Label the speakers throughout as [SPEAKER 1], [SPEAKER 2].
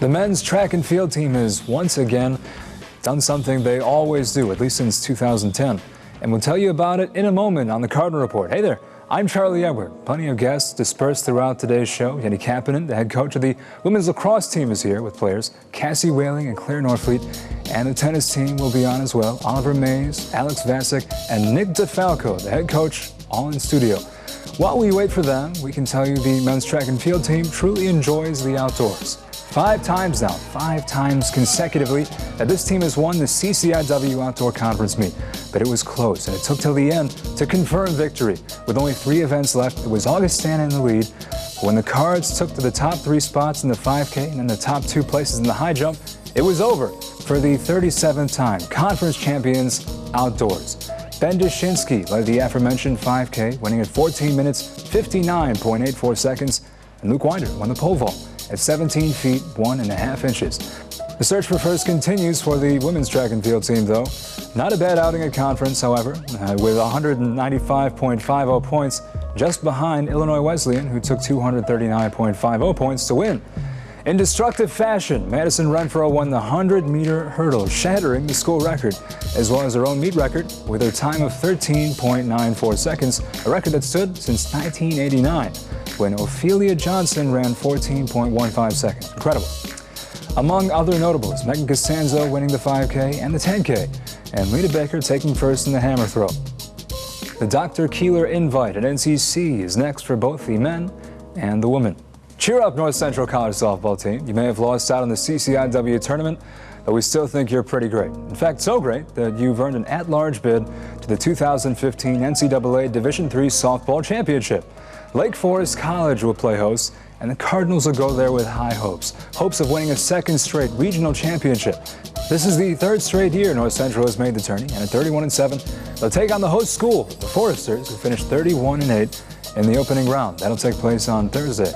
[SPEAKER 1] The men's track and field team has once again done something they always do, at least since 2010. And we'll tell you about it in a moment on the Cardinal Report. Hey there, I'm Charlie Edward. Plenty of guests dispersed throughout today's show. Jenni Kapanen, the head coach of the women's lacrosse team, is here with players Cassie Whaling and Claire Norfleet. And the tennis team will be on as well. Oliver Mays, Alex Vasic, and Nick DeFalco, the head coach, all in studio. While we wait for them, we can tell you the men's track and field team truly enjoys the outdoors. 5 times consecutively, that this team has won the CCIW Outdoor Conference meet. But it was close, and it took till the end to confirm victory. With only 3 events left, it was Augustana in the lead. But when the Cards took to the top 3 spots in the 5K and then the top 2 places in the high jump, it was over for the 37th time conference champions outdoors. Ben Dyshinsky led the aforementioned 5K, winning at 14 minutes, 59.84 seconds. And Luke Winder won the pole vault at 17 feet, 1.5 inches. The search for first continues for the women's track and field team, though. Not a bad outing at conference, however, with 195.50 points, just behind Illinois Wesleyan, who took 239.50 points to win. In destructive fashion, Madison Renfro won the 100-meter hurdle, shattering the school record, as well as her own meet record with her time of 13.94 seconds, a record that stood since 1989, when Ophelia Johnson ran 14.15 seconds. Incredible. Among other notables, Megan Costanzo winning the 5K and the 10K, and Lita Baker taking first in the hammer throw. The Dr. Keeler Invite at NCC is next for both the men and the women. Cheer up, North Central College softball team. You may have lost out on the CCIW tournament, but we still think you're pretty great. In fact, so great that you've earned an at-large bid to the 2015 NCAA Division III Softball Championship. Lake Forest College will play host, and the Cardinals will go there with high hopes. Hopes of winning a 2nd straight regional championship. This is the 3rd straight year North Central has made the tourney, and at 31-7, they'll take on the host school, the Foresters, who finished 31-8 in the opening round. That'll take place on Thursday.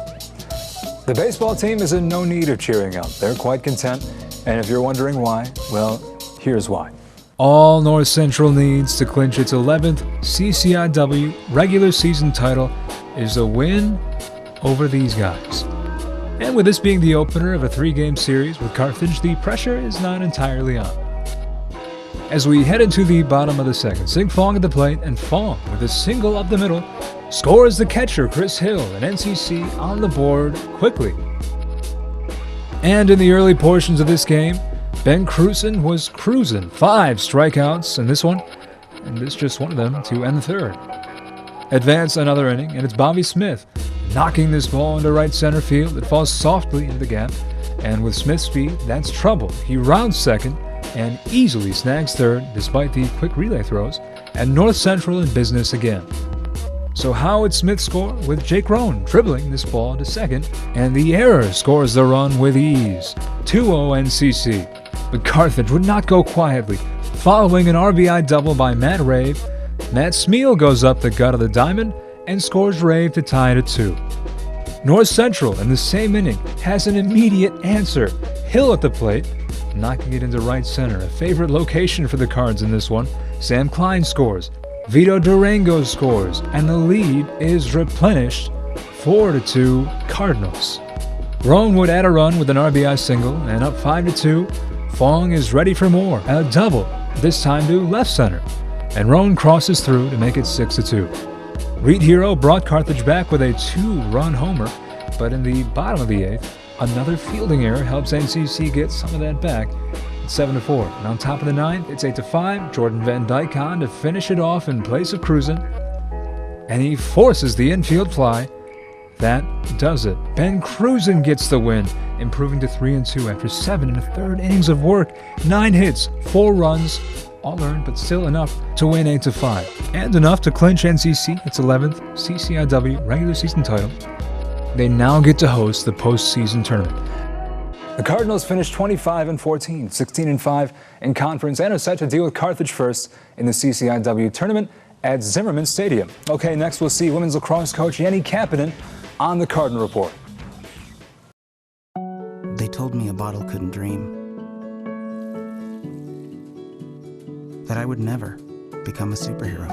[SPEAKER 1] The baseball team is in no need of cheering up. They're quite content, and if you're wondering why, well, here's why. All North Central needs to clinch its 11th CCIW regular season title is a win over these guys. And with this being the opener of a 3-game series with Carthage, the pressure is not entirely on. As we head into the bottom of the 2nd, Sig Fong at the plate, and Fong with a single up the middle scores the catcher Chris Hill, and NCC on the board quickly. And in the early portions of this game, Ben Cruzen was cruising. 5 strikeouts in this one, and this just one of them to end the 3rd. Advance another inning, and it's Bobby Smith knocking this ball into right center field. It falls softly into the gap, and with Smith's speed, that's trouble. He rounds 2nd and easily snags 3rd despite the quick relay throws, and North Central in business again. So how would Smith score? With Jake Rohn dribbling this ball to 2nd, and the error scores the run with ease. 2-0 NCC. But Carthage would not go quietly. Following an RBI double by Matt Rave, Matt Smeal goes up the gut of the diamond and scores Rave to tie it at 2. North Central in the same inning has an immediate answer. Hill at the plate, knocking it into right center, a favorite location for the Cards in this one. Sam Klein scores. Vito Durango scores, and the lead is replenished 4-2 Cardinals. Roan would add a run with an RBI single, and up 5-2. Fong is ready for more, a double, this time to left center, and Roan crosses through to make it 6-2. Reed Hero brought Carthage back with a 2-run homer, but in the bottom of the 8th, another fielding error helps NCC get some of that back. 7-4. And on top of the 9th, it's 8-5. Jordan Van Dyke on to finish it off in place of Cruzen. And he forces the infield fly. That does it. Ben Cruzen gets the win, improving to 3-2 after 7 1/3 innings of work. 9 hits, 4 runs, all earned, but still enough to win 8-5. And enough to clinch NCC its 11th CCIW regular season title. They now get to host the postseason tournament. The Cardinals finished 25-14, 16-5 in conference, and are set to deal with Carthage first in the CCIW tournament at Zimmerman Stadium. Okay, next we'll see women's lacrosse coach Jenni Kapanen on the Cardinal Report.
[SPEAKER 2] They told me a bottle couldn't dream. That I would never become a superhero.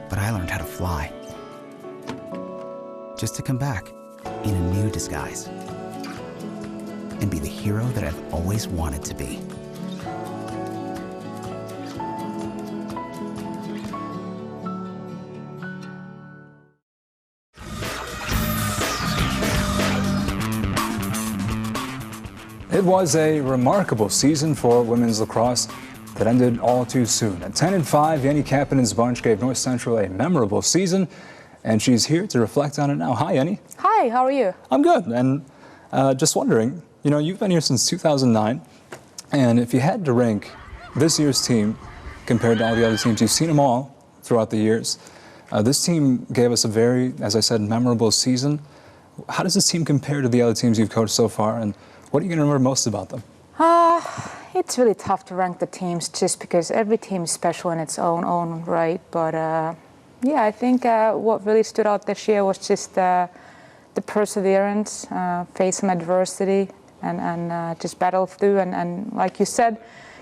[SPEAKER 2] But I learned how to fly. just to come back in a new disguise and be the hero that I've always wanted to be.
[SPEAKER 1] It was a remarkable season for women's lacrosse that ended all too soon. At 10-5, Jenni Kapanen's bunch gave North Central a memorable season, and she's here to reflect on it now. Hi, Jenni.
[SPEAKER 3] Hi, how are you?
[SPEAKER 1] I'm good, and just wondering, you know, you've been here since 2009, and if you had to rank this year's team compared to all the other teams, you've seen them all throughout the years. This team gave us a very, as I said, memorable season. How does this team compare to the other teams you've coached so far, and what are you going to remember most about them?
[SPEAKER 3] It's really tough to rank the teams just because every team is special in its own right. But yeah, I think what really stood out this year was just the perseverance, face some adversity, and just battle through. And like you said,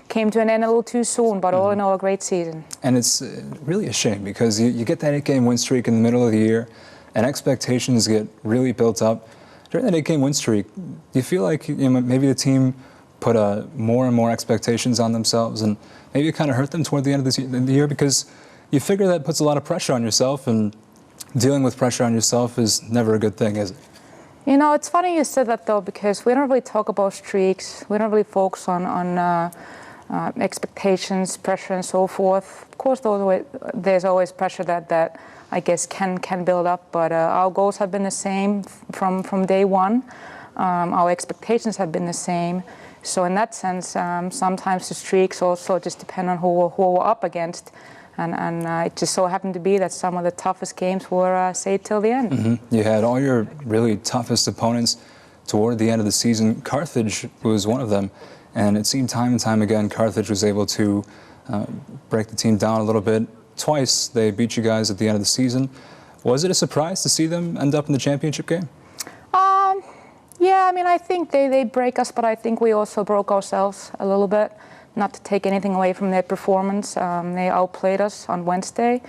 [SPEAKER 3] came to an end a little too soon, but all in all, a great season. And
[SPEAKER 1] it's really a shame because you get that 8-game win streak in the middle of the year, and expectations get really built up. During that 8-game win streak, do you feel like maybe the team put more and more expectations on themselves, and maybe it kind of hurt them toward the end of the year because you figure that puts a lot of pressure on yourself, and dealing with pressure on yourself is never a good thing, is it?
[SPEAKER 3] You know, it's funny you said that though, because we don't really talk about streaks. We don't really focus on expectations, pressure, and so forth. Of course, there's always pressure that I guess can build up, but our goals have been the same from day one. Our expectations have been the same. So in that sense, sometimes the streaks also just depend on who we're up against. And it just so happened to be that some of the toughest games were saved till the end.
[SPEAKER 1] Mm-hmm. You had all your really toughest opponents toward the end of the season. Carthage was one of them. And it seemed time and time again Carthage was able to break the team down a little bit. Twice they beat you guys at the end of the season. Was it a surprise to see them end up in the championship game?
[SPEAKER 3] Yeah, I mean, I think they break us, but I think we also broke ourselves a little bit. Not to take anything away from their performance. They outplayed us on Wednesday.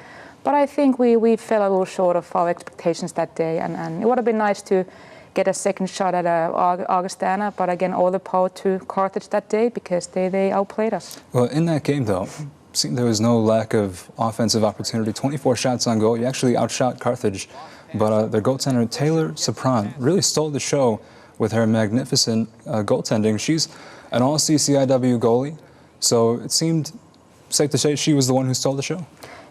[SPEAKER 3] But I think we fell a little short of our expectations that day. And it would have been nice to get a second shot at Augustana, but again, all the power to Carthage that day because they outplayed us.
[SPEAKER 1] Well, in that game, though, it seemed there was no lack of offensive opportunity. 24 shots on goal. You actually outshot Carthage, but their goaltender, Taylor Sopran, really stole the show with her magnificent goaltending. She's an all-CCIW goalie, so it seemed safe to say she was the one who stole the show.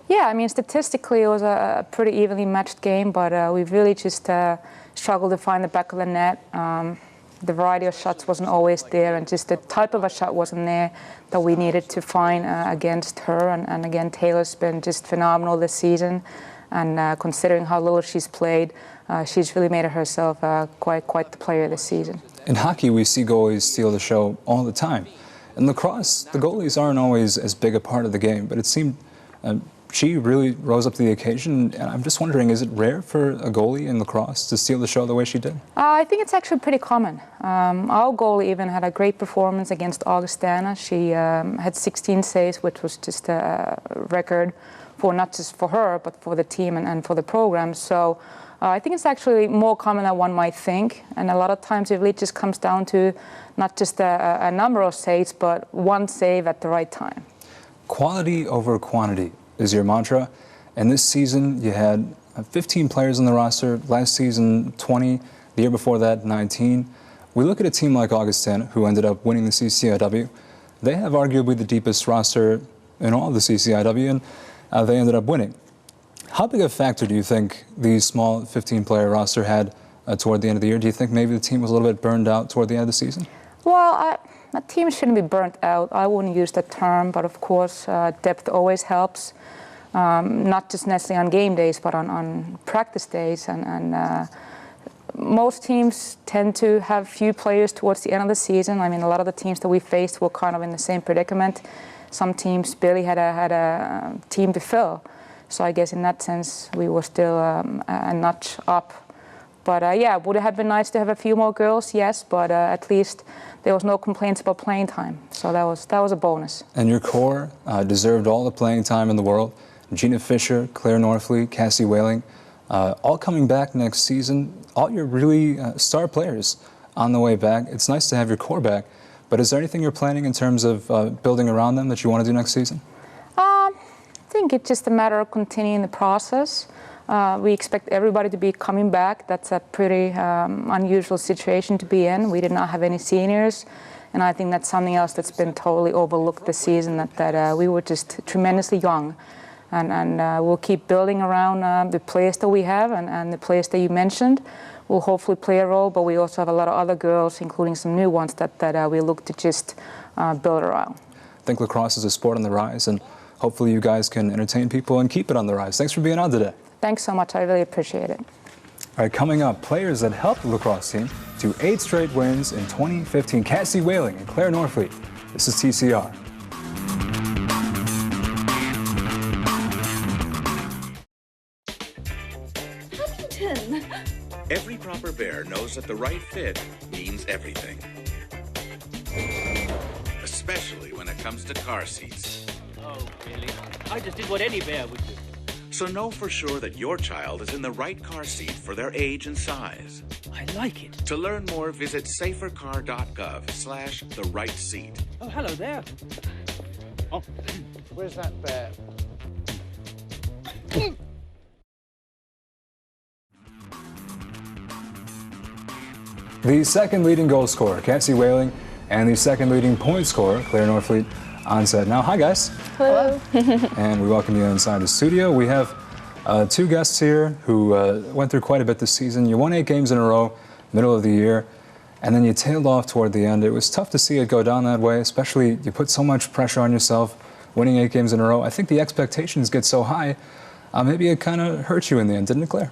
[SPEAKER 3] Yeah, I mean, statistically, it was a pretty evenly matched game, but we really just struggled to find the back of the net. The variety of shots wasn't always there, and just the type of a shot wasn't there that we needed to find against her. And again, Taylor's been just phenomenal this season, and considering how little she's played, she's really made herself quite the player this season.
[SPEAKER 1] In hockey, we see goalies steal the show all the time. In lacrosse, the goalies aren't always as big a part of the game, but it seemed she really rose up to the occasion. And I'm just wondering, is it rare for a goalie in lacrosse to steal the show the way she did?
[SPEAKER 3] I think it's actually pretty common. Our goalie even had a great performance against Augustana. She had 16 saves, which was just a record for not just for her, but for the team and for the program. So I think it's actually more common than one might think. And a lot of times it really just comes down to not just a number of saves, but one save at the right time.
[SPEAKER 1] Quality over quantity is your mantra. And this season, you had 15 players on the roster. Last season, 20. The year before that, 19. We look at a team like Augustana, who ended up winning the CCIW. They have arguably the deepest roster in all of the CCIW, and they ended up winning. How big a factor do you think the small 15-player roster had toward the end of the year? Do you think maybe the team was a little bit burned out toward the end of the season?
[SPEAKER 3] Well, a team shouldn't be burnt out. I wouldn't use that term, but of course, depth always helps. Not just necessarily on game days, but on practice days. And most teams tend to have few players towards the end of the season. I mean, a lot of the teams that we faced were kind of in the same predicament. Some teams barely had a team to fill. So I guess in that sense, we were still a notch up. But yeah, would it have been nice to have a few more girls? Yes, but at least there was no complaints about playing time. So that was a bonus.
[SPEAKER 1] And your core deserved all the playing time in the world. Gina Fisher, Claire Norfleet, Cassie Whaling, all coming back next season. All your really star players on the way back. It's nice to have your core back, but is there anything you're planning in terms of building around them that you want to do next season?
[SPEAKER 3] I think it's just a matter of continuing the process. We expect everybody to be coming back. That's a pretty unusual situation to be in. We did not have any seniors, and I think that's something else that's been totally overlooked this season, that we were just tremendously young. And we'll keep building around the players that we have and the players that you mentioned will hopefully play a role, but we also have a lot of other girls, including some new ones, that we look to just build around.
[SPEAKER 1] I think lacrosse is a sport on the rise, and hopefully you guys can entertain people and keep it on the rise. Thanks for being on today.
[SPEAKER 3] Thanks so much. I really appreciate it.
[SPEAKER 1] All right, coming up, players that helped the lacrosse team to 8 straight wins in 2015. Cassie Whaling and Claire Norfleet. This is TCR.
[SPEAKER 4] Every proper bear knows that the right fit means everything. Especially when it comes to car seats.
[SPEAKER 5] Oh, really? I just did what any bear would do.
[SPEAKER 4] So know for sure that your child is in the right car seat for their age and size.
[SPEAKER 5] I like it.
[SPEAKER 4] To learn more, visit safercar.gov/the-right-seat.
[SPEAKER 5] Oh, hello there. Oh,
[SPEAKER 6] Where's that bear?
[SPEAKER 1] The second leading goal scorer, Cassie Whaling, and the second leading point scorer, Claire Norfleet, on set. Now, hi guys.
[SPEAKER 7] Hello.
[SPEAKER 1] And we welcome you inside the studio. We have 2 guests here who went through quite a bit this season. You won 8 games in a row, middle of the year, and then you tailed off toward the end. It was tough to see it go down that way, especially you put so much pressure on yourself, winning 8 games in a row. I think the expectations get so high, maybe it kind of hurt you in the end, didn't it, Claire?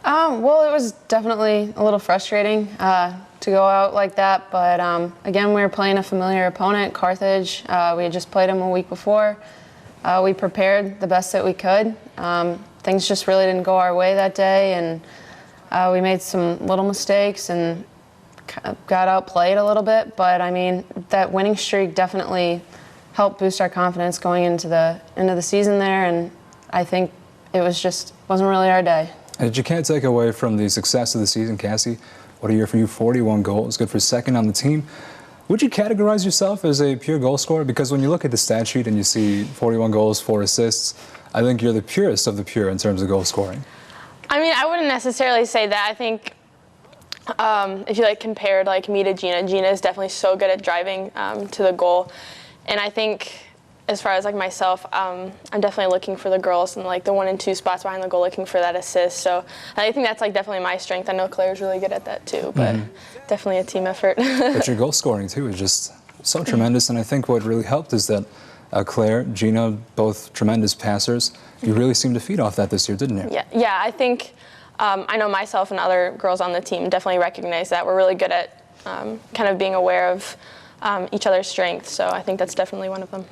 [SPEAKER 7] Well, it was definitely a little frustrating to go out like that, but again, we were playing a familiar opponent, Carthage. We had just played them a week before. We prepared the best that we could. Things just really didn't go our way that day, and we made some little mistakes and got outplayed a little bit, but I mean, that winning streak definitely helped boost our confidence going into the season there, and I think it wasn't really our day.
[SPEAKER 1] And you can't take away from the success of the season, Cassie. What a year for you, 41 goals, good for second on the team. Would you categorize yourself as a pure goal scorer? Because when you look at the stat sheet and you see 41 goals, 4 assists, I think you're the purest of the pure in terms of goal scoring.
[SPEAKER 8] I mean, I wouldn't necessarily say that. I think if you compared me to Gina is definitely so good at driving to the goal. And I think as far as myself, I'm definitely looking for the girls in the 1 and 2 spots behind the goal, looking for that assist. So I think that's definitely my strength. I know Claire's really good at that too, but definitely a team effort.
[SPEAKER 1] But your goal scoring too is just so tremendous, and I think what really helped is that Claire, Gina, both tremendous passers. You really seemed to feed off that this year, didn't you?
[SPEAKER 8] Yeah. I think I know myself and other girls on the team definitely recognize that. We're really good at kind of being aware of each other's strengths. So I think that's definitely one of them.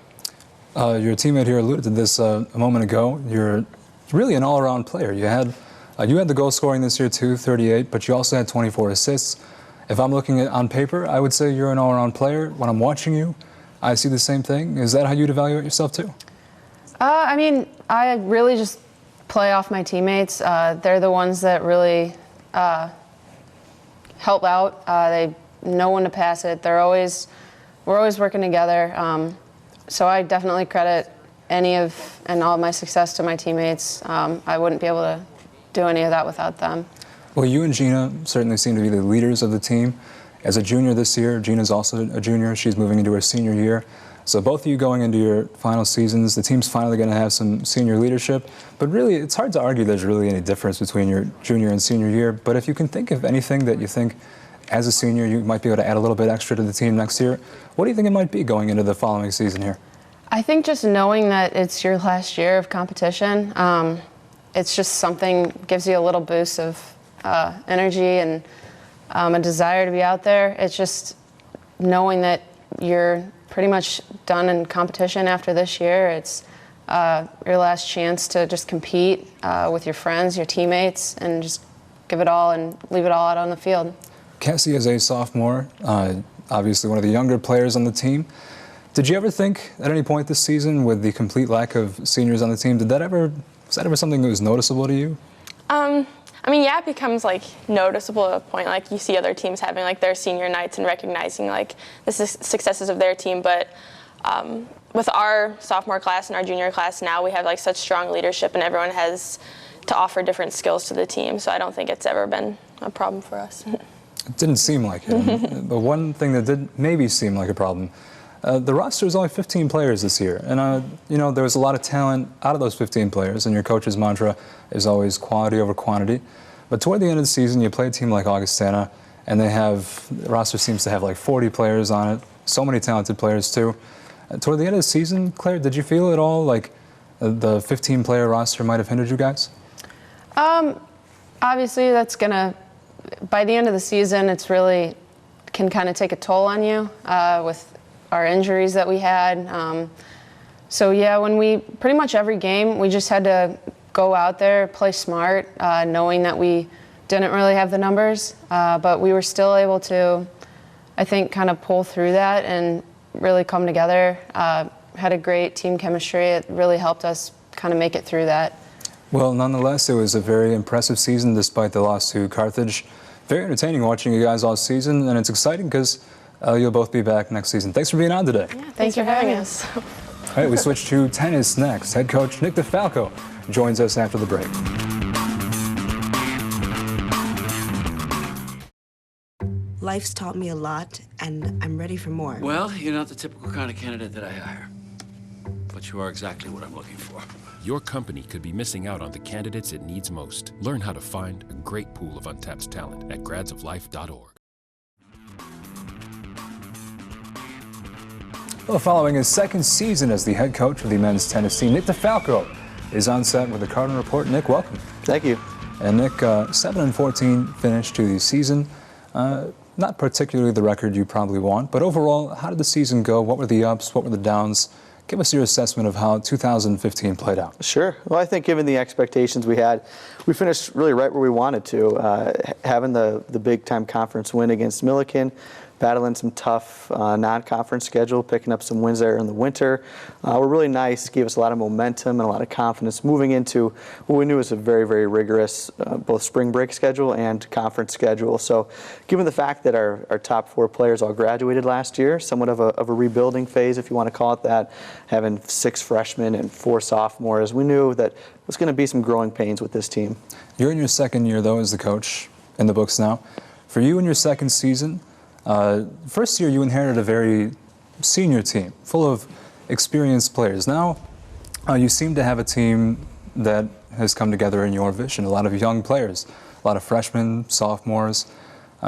[SPEAKER 1] Your teammate here alluded to this a moment ago. You're really an all-around player. You had the goal scoring this year too, 38, but you also had 24 assists. If I'm looking at on paper, I would say you're an all-around player. When I'm watching you, I see the same thing. Is that how you'd evaluate yourself too?
[SPEAKER 7] I mean, I really just play off my teammates. They're the ones that really help out. They know when to pass it. We're always working together. So I definitely credit all of my success to my teammates. I wouldn't be able to do any of that without them.
[SPEAKER 1] Well, you and Gina certainly seem to be the leaders of the team. As a junior this year, Gina's also a junior. She's moving into her senior year. So both of you going into your final seasons, the team's finally going to have some senior leadership. But really, it's hard to argue there's really any difference between your junior and senior year. But if you can think of anything that you think as a senior you might be able to add a little bit extra to the team next year, what do you think it might be going into the following season here?
[SPEAKER 7] I think just knowing that it's your last year of competition, it's just something, gives you a little boost of energy and a desire to be out there. It's just knowing that you're pretty much done in competition after this year. It's your last chance to just compete with your friends, your teammates, and just give it all and leave it all out on the field.
[SPEAKER 1] Cassie is a sophomore, obviously one of the younger players on the team. Did you ever think at any point this season, with the complete lack of seniors on the team, was that ever something that was noticeable to you?
[SPEAKER 8] I mean, yeah, it becomes like noticeable at a point. Like you see other teams having like their senior nights and recognizing like the successes of their team. But with our sophomore class and our junior class now, we have like such strong leadership, and everyone has to offer different skills to the team. So I don't think it's ever been a problem for us.
[SPEAKER 1] It didn't seem like it. But one thing that did maybe seem like a problem, the roster is only 15 players this year. And, you know, there was a lot of talent out of those 15 players, and your coach's mantra is always quality over quantity. But toward the end of the season, you play a team like Augustana, and the roster seems to have like 40 players on it, so many talented players too. Toward the end of the season, Claire, did you feel at all like the 15-player roster might have hindered you guys?
[SPEAKER 7] Obviously, that's going to, by the end of the season, it's really can kind of take a toll on you with our injuries that we had. So yeah, when we pretty much every game, we just had to go out there, play smart, knowing that we didn't really have the numbers, but we were still able to, I think, kind of pull through that and really come together. Had a great team chemistry. It really helped us kind of make it through that.
[SPEAKER 1] Well, nonetheless, it was a very impressive season despite the loss to Carthage. Very entertaining watching you guys all season, and it's exciting because you'll both be back next season. Thanks for being on today.
[SPEAKER 8] Yeah, thanks for having us.
[SPEAKER 1] All right, we switch to tennis next. Head coach Nick DeFalco joins us after the break.
[SPEAKER 9] Life's taught me a lot, and I'm ready for more.
[SPEAKER 10] Well, you're not the typical kind of candidate that I hire. But you are exactly what I'm looking for.
[SPEAKER 11] Your company could be missing out on the candidates it needs most. Learn how to find a great pool of untapped talent at gradsoflife.org.
[SPEAKER 1] Well, following his second season as the head coach of the men's tennis team, Nick DeFalco is on set with the Cardinal Report. Nick, welcome.
[SPEAKER 12] Thank you.
[SPEAKER 1] And Nick, 7-14 finish to the season. Not particularly the record you probably want, but overall, how did the season go? What were the ups? What were the downs? Give us your assessment of how 2015 played out.
[SPEAKER 12] Sure. Well, I think given the expectations we had, we finished really right where we wanted to. Having the big-time conference win against Milliken, battling some tough non-conference schedule, picking up some wins there in the winter, were really nice, gave us a lot of momentum and a lot of confidence moving into what we knew was a very, very rigorous both spring break schedule and conference schedule. So given the fact that our top 4 players all graduated last year, somewhat of a rebuilding phase, if you want to call it that, having 6 freshmen and 4 sophomores, we knew that there was going to be some growing pains with this team.
[SPEAKER 1] You're in your second year, though, as the coach in the books now. For you in your second season, first year you inherited a very senior team full of experienced players. Now you seem to have a team that has come together in your vision, a lot of young players, a lot of freshmen, sophomores.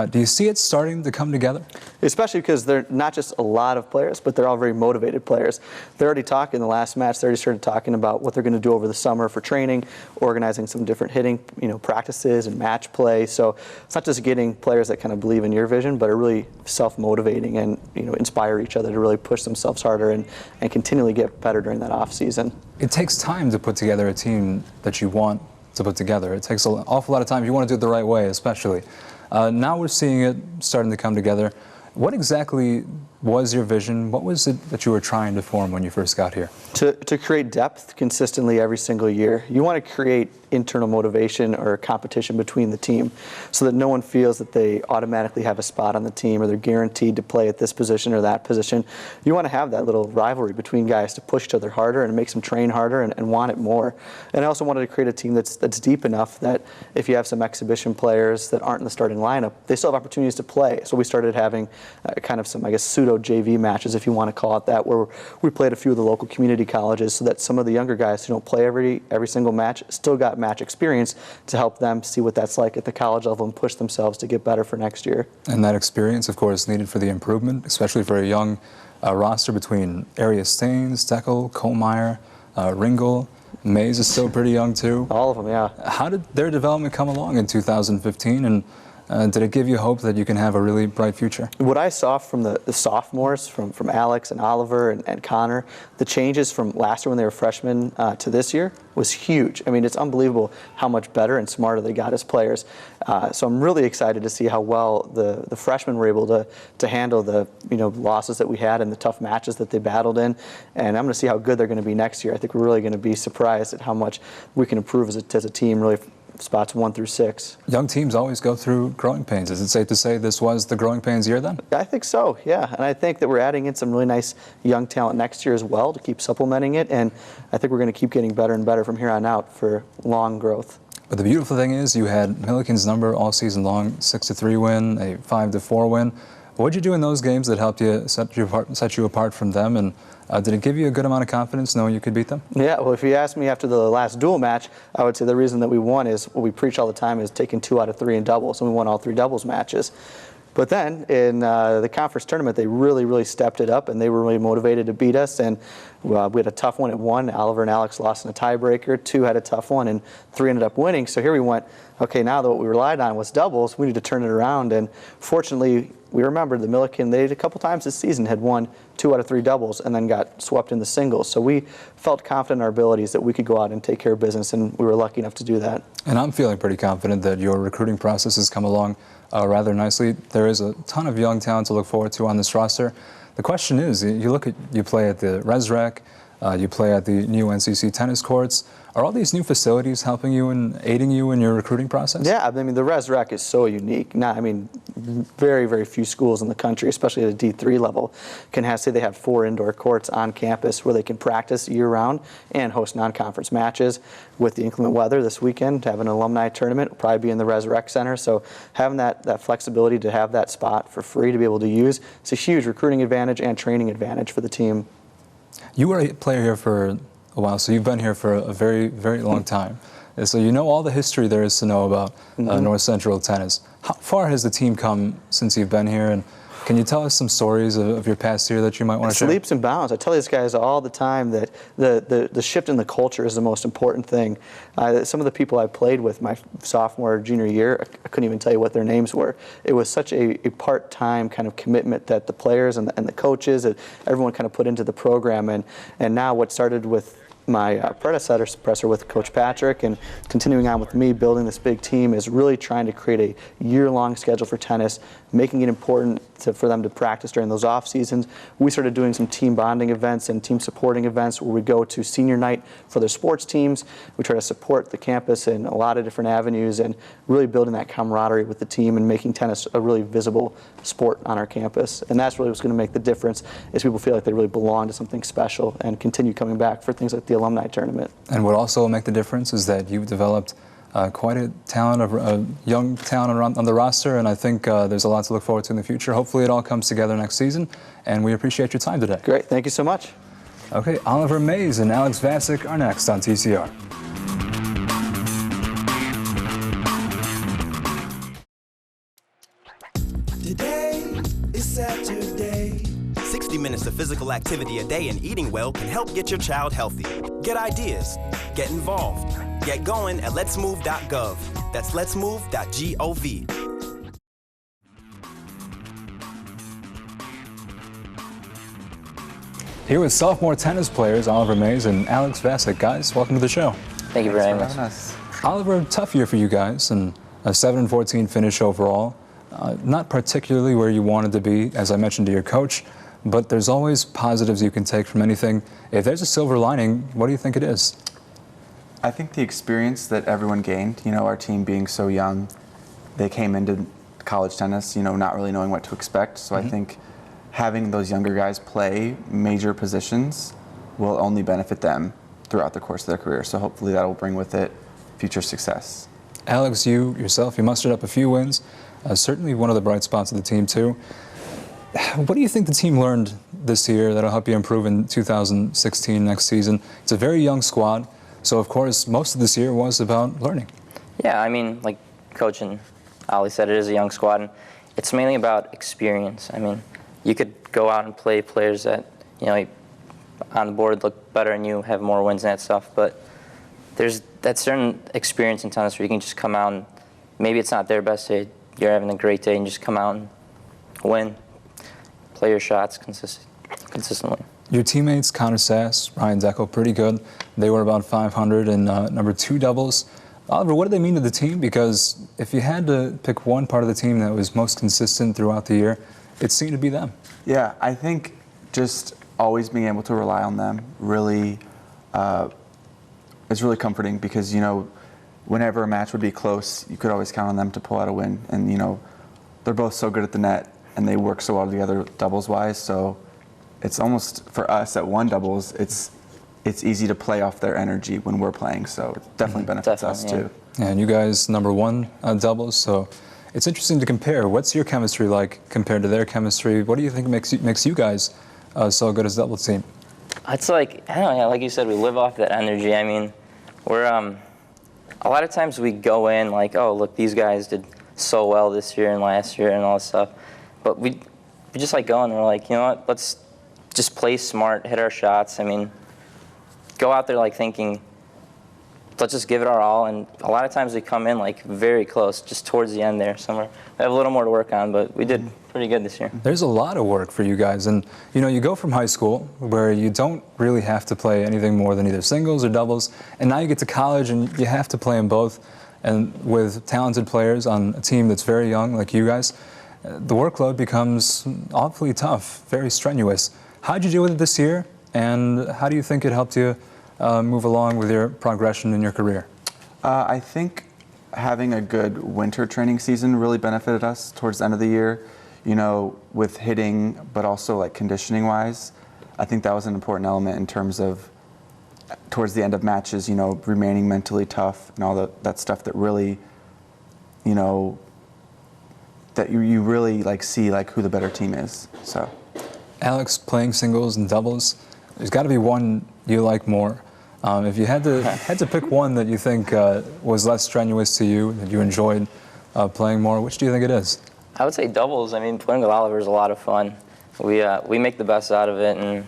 [SPEAKER 1] Do you see it starting to come together?
[SPEAKER 12] Especially because they're not just a lot of players, but they're all very motivated players. They're already talking in the last match. They already started talking about what they're going to do over the summer for training, organizing some different hitting, practices and match play. So it's not just getting players that kind of believe in your vision, but are really self-motivating and inspire each other to really push themselves harder and continually get better during that off season.
[SPEAKER 1] It takes time to put together a team that you want to put together. It takes an awful lot of time. You want to do it the right way, especially. Now we're seeing it starting to come together. What exactly was your vision? What was it that you were trying to form when you first got here?
[SPEAKER 12] To create depth consistently every single year. You want to create internal motivation or competition between the team so that no one feels that they automatically have a spot on the team or they're guaranteed to play at this position or that position. You want to have that little rivalry between guys to push each other harder and make them train harder and want it more. And I also wanted to create a team that's deep enough that if you have some exhibition players that aren't in the starting lineup, they still have opportunities to play. So we started having kind of some, I guess, pseudo JV matches, if you want to call it that, where we played a few of the local community colleges so that some of the younger guys who don't play every single match still got match experience to help them see what that's like at the college level and push themselves to get better for next year.
[SPEAKER 1] And that experience, of course, needed for the improvement, especially for a young roster between Arias Staines, Deckel, Kohlmeyer, Ringel. Mays is still pretty young, too.
[SPEAKER 12] All of them, yeah.
[SPEAKER 1] How did their development come along in 2015, and did it give you hope that you can have a really bright future?
[SPEAKER 12] What I saw from the sophomores, from Alex and Oliver and Connor, the changes from last year when they were freshmen to this year was huge. I mean, it's unbelievable how much better and smarter they got as players. So I'm really excited to see how well the freshmen were able to handle the losses that we had and the tough matches that they battled in. And I'm going to see how good they're going to be next year. I think we're really going to be surprised at how much we can improve as a team, really spots 1 through 6.
[SPEAKER 1] Young teams always go through growing pains. Is it safe to say this was the growing pains year then?
[SPEAKER 12] I think so, yeah. And I think that we're adding in some really nice young talent next year as well to keep supplementing it. And I think we're going to keep getting better and better from here on out for long growth.
[SPEAKER 1] But the beautiful thing is you had Milliken's number all season long, 6-3 win, a 5-4 win. What did you do in those games that helped you set you apart from them? And did it give you a good amount of confidence knowing you could beat them?
[SPEAKER 12] Yeah, well, if you asked me after the last dual match, I would say the reason that we won is what we preach all the time is taking 2 out of 3 in doubles, and we won all 3 doubles matches. But then in the conference tournament, they really stepped it up, and they were really motivated to beat us. And we had a tough one at 1. Oliver and Alex lost in a tiebreaker. 2 had a tough one, and 3 ended up winning. So here we went, okay, now that what we relied on was doubles, we need to turn it around. And fortunately, we remembered the Milliken, they a couple times this season had won 2 out of 3 doubles and then got swept in the singles. So we felt confident in our abilities that we could go out and take care of business, and we were lucky enough to do that.
[SPEAKER 1] And I'm feeling pretty confident that your recruiting process has come along rather nicely. There is a ton of young talent to look forward to on this roster. The question is, you play at the Resrec, you play at the new NCC tennis courts. Are all these new facilities helping you and aiding you in your recruiting process?
[SPEAKER 12] Yeah, I mean, the Resrec is so unique. Very few schools in the country, especially at a D3 level, can say they have 4 indoor courts on campus where they can practice year-round and host non-conference matches. With the inclement weather this weekend, to have an alumni tournament will probably be in the Resrec Center. So having that flexibility to have that spot for free to be able to use, it's a huge recruiting advantage and training advantage for the team.
[SPEAKER 1] You were a player here for a while, so you've been here for a very long time. And so you know all the history there is to know about North Central tennis. How far has the team come since you've been here? And can you tell us some stories of your past year that you might want to share?
[SPEAKER 12] It's leaps and bounds. I tell these guys all the time that the shift in the culture is the most important thing. Some of the people I played with my sophomore or junior year, I couldn't even tell you what their names were. It was such a part-time kind of commitment that the players and the coaches, and everyone kind of put into the program. And now what started with my predecessor with Coach Patrick and continuing on with me building this big team is really trying to create a year-long schedule for tennis, making it important for them to practice during those off seasons. We started doing some team bonding events and team supporting events where we go to senior night for their sports teams. We try to support the campus in a lot of different avenues and really building that camaraderie with the team and making tennis a really visible sport on our campus. And that's really what's going to make the difference, is people feel like they really belong to something special and continue coming back for things like the alumni tournament.
[SPEAKER 1] And what also will make the difference is that you've developed quite a young talent on the roster, and I think there's a lot to look forward to in the future. Hopefully it all comes together next season, and we appreciate your time today.
[SPEAKER 12] Great, thank you so much.
[SPEAKER 1] Okay, Oliver Mays and Alex Vasic are next on TCR.
[SPEAKER 13] Today is Saturday. 60 minutes of physical activity a day and eating well can help get your child healthy. Get ideas, get involved, get going at letsmove.gov. That's letsmove.gov.
[SPEAKER 1] Here with sophomore tennis players Oliver Mays and Alex Vasic. Guys, welcome to the show.
[SPEAKER 14] Thank you for having us.
[SPEAKER 1] Oliver, tough year for you guys, and a 7-14 finish overall. Not particularly where you wanted to be, as I mentioned to your coach, but there's always positives you can take from anything. If there's a silver lining, what do you think it is?
[SPEAKER 15] I think the experience that everyone gained, our team being so young, they came into college tennis, not really knowing what to expect. So I think having those younger guys play major positions will only benefit them throughout the course of their career. So hopefully that will bring with it future success.
[SPEAKER 1] Alex, you mustered up a few wins, certainly one of the bright spots of the team too. What do you think the team learned this year that'll help you improve in 2016 next season? It's a very young squad, so of course most of this year was about learning.
[SPEAKER 14] Yeah, I mean, like Coach and Ali said, it is a young squad, and it's mainly about experience. I mean, you could go out and play players that, on the board look better and you have more wins and that stuff, but there's that certain experience in tennis where you can just come out and maybe it's not their best day, you're having a great day and just come out and win. Play your shots consistently.
[SPEAKER 1] Your teammates, Connor Sass, Ryan Deckel, pretty good. They were about 500 in number 2 doubles. Oliver, what do they mean to the team? Because if you had to pick one part of the team that was most consistent throughout the year, it seemed to be them.
[SPEAKER 15] Yeah, I think just always being able to rely on them really is really comforting because, whenever a match would be close, you could always count on them to pull out a win. And, you know, they're both so good at the net, and they work so well together doubles-wise, so it's almost, for us at one doubles, it's easy to play off their energy when we're playing, so it definitely benefits us too.
[SPEAKER 1] Yeah, and you guys #1 doubles, so it's interesting to compare. What's your chemistry like compared to their chemistry? What do you think makes you guys so good as a doubles team?
[SPEAKER 14] It's like, I don't know, like you said, we live off that energy. I mean, we're, a lot of times we go in like, oh, look, these guys did so well this year and last year and all this stuff. But we just like go and we're like, you know what, let's just play smart, hit our shots. I mean, go out there like thinking, let's just give it our all. And a lot of times we come in like very close, just towards the end there somewhere. We have a little more to work on, but we did pretty good this year.
[SPEAKER 1] There's a lot of work for you guys. And, you know, you go from high school where you don't really have to play anything more than either singles or doubles. And now you get to college and you have to play them both. And with talented players on a team that's very young, like you guys, the workload becomes awfully tough, very strenuous. How did you deal with it this year? And how do you think it helped you move along with your progression in your career?
[SPEAKER 15] I think having a good winter training season really benefited us towards the end of the year, you know, with hitting, but also like conditioning wise. I think that was an important element in terms of towards the end of matches, you know, remaining mentally tough and all that stuff that really, you know, that you really like see like who the better team is. So,
[SPEAKER 1] Alex, playing singles and doubles, there's got to be one you like more. If you had to pick one that you think was less strenuous to you, that you enjoyed playing more, which do you think it is?
[SPEAKER 14] I would say doubles. I mean, playing with Oliver is a lot of fun. We make the best out of it, and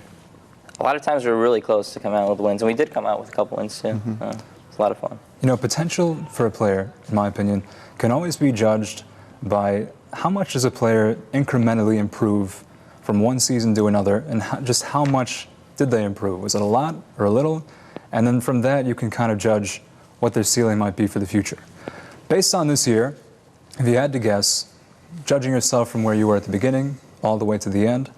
[SPEAKER 14] a lot of times we're really close to come out with wins, and we did come out with a couple wins too. It's a lot of fun.
[SPEAKER 1] You know, potential for a player, in my opinion, can always be judged by how much does a player incrementally improve from one season to another, and just how much did they improve? Was it a lot or a little? And then from that, you can kind of judge what their ceiling might be for the future. Based on this year, if you had to guess, judging yourself from where you were at the beginning all the way to the end,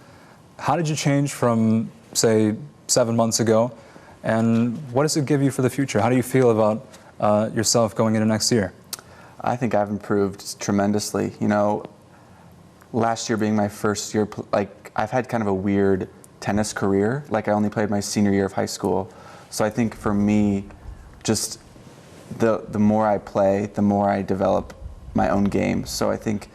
[SPEAKER 1] how did you change from, say, 7 months ago? And what does it give you for the future? How do you feel about yourself going into next year?
[SPEAKER 15] I think I've improved tremendously. You know, last year being my first year, like I've had kind of a weird tennis career. Like I only played my senior year of high school. So I think for me, just the more I play, the more I develop my own game. So I think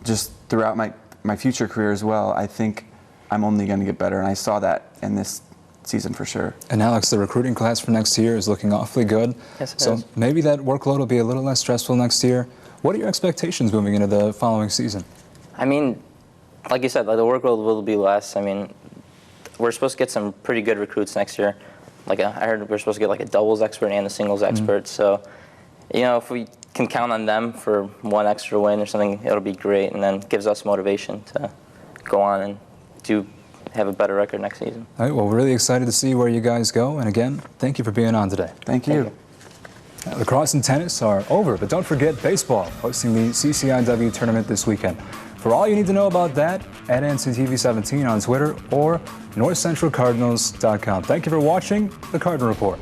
[SPEAKER 15] just throughout my future career as well, I think I'm only going to get better. And I saw that in this season for sure.
[SPEAKER 1] And Alex, the recruiting class for next year is looking awfully good.
[SPEAKER 14] Yes, it
[SPEAKER 1] so
[SPEAKER 14] is.
[SPEAKER 1] Maybe that workload will be a little less stressful next year. What are your expectations moving into the following season?
[SPEAKER 14] I mean, like you said, like the workload will be less. I mean, we're supposed to get some pretty good recruits next year. Like I heard we're supposed to get like a doubles expert and a singles expert. So, you know, if we can count on them for one extra win or something, it'll be great, and then gives us motivation to go on and have a better record next season.
[SPEAKER 1] All right, well, we're really excited to see where you guys go. And again, thank you for being on today.
[SPEAKER 15] Thank you.
[SPEAKER 1] Lacrosse and tennis are over, but don't forget baseball, hosting the CCIW tournament this weekend. For all you need to know about that, at NCTV17 on Twitter or NorthCentralCardinals.com. Thank you for watching The Cardinal Report.